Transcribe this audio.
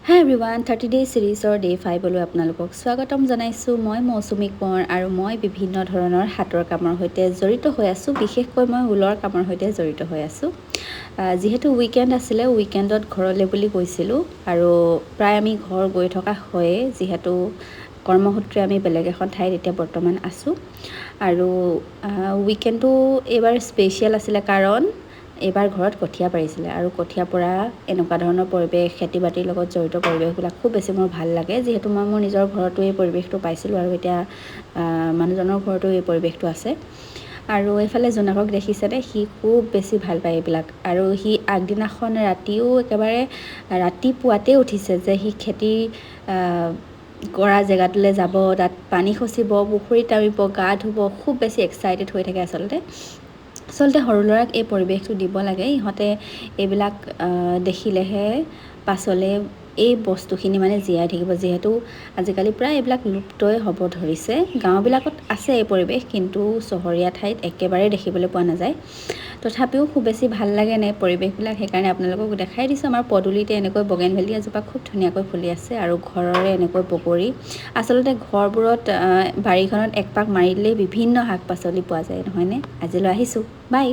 হাই everyone 30 day ছিৰিজৰ day 5লৈ আপোনালোকক স্বাগতম জনাইছোঁ। মই মৌচুমী কোঁৱৰ আৰু মই বিভিন্ন ধৰণৰ হাতৰ কামৰ সৈতে জড়িত হৈ আছোঁ। বিশেষকৈ মই ঊলৰ কামৰ সৈতে জড়িত হৈ আছোঁ। যিহেতু উইকেণ্ড আছিলে, উইকেণ্ডত ঘৰলৈ বুলি গৈছিলোঁ আৰু প্ৰায় আমি ঘৰ গৈ থকা হয়েই, যিহেতু কৰ্মসূত্ৰে আমি বেলেগ এখন ঠাইত এতিয়া বৰ্তমান আছোঁ। আৰু উইকেণ্ডটো এইবাৰ স্পেচিয়েল আছিলে, কাৰণ এইবাৰ ঘৰত কঠীয়া পাৰিছিলে আৰু কঠীয়া পৰা এনেকুৱা ধৰণৰ পৰিৱেশ, খেতি বাতিৰ লগত জড়িত পৰিৱেশবিলাক খুব বেছি মোৰ ভাল লাগে। যিহেতু মই মোৰ নিজৰ ঘৰতো এই পৰিৱেশটো পাইছিলোঁ আৰু এতিয়া মানুহজনৰ ঘৰতো এই পৰিৱেশটো আছে। আৰু এইফালে জোনাকক দেখিছেনে, সি খুব বেছি ভাল পায় এইবিলাক। আৰু সি আগদিনাখন ৰাতিও একেবাৰে ৰাতিপুৱাতে উঠিছে যে সি খেতি কৰা জেগাটোলৈ যাব, তাত পানী খচিব, পুখুৰীত নামিব, গা ধুব, খুব বেছি এক্সাইটেড হৈ থাকে। আচলতে সৰু ল'ৰাক এই পৰিৱেশটো দিব লাগে। ইহঁতে এইবিলাক দেখিলেহে পাছলৈ এই বস্তুখিনি জীয়াই থাকিব। যিহেতু আজিকালি প্ৰায় এইবিলাক লুপ্তই হ'ব ধৰিছে। গাঁওবিলাকত আছে এই পৰিৱেশ, কিন্তু চহৰীয়া ঠাইত একেবাৰে দেখিবলৈ পোৱা নাযায়। তথাপিও খুব বেছি ভাল লাগে নে পৰিৱেশবিলাক, সেইকাৰণে আপোনালোকক দেখাই দিছোঁ। আমাৰ পদূলিতে এনেকৈ বগেনভেলিয়া এজোপা খুব ধুনীয়াকৈ ফুলি আছে আৰু ঘৰৰে এনেকৈ বগৰী। আচলতে ঘৰবোৰত বাৰীখনত একপাক মাৰি দিলেই বিভিন্ন শাক পাচলি পোৱা যায়, নহয়নে? আজিলৈ আহিছোঁ, বাই।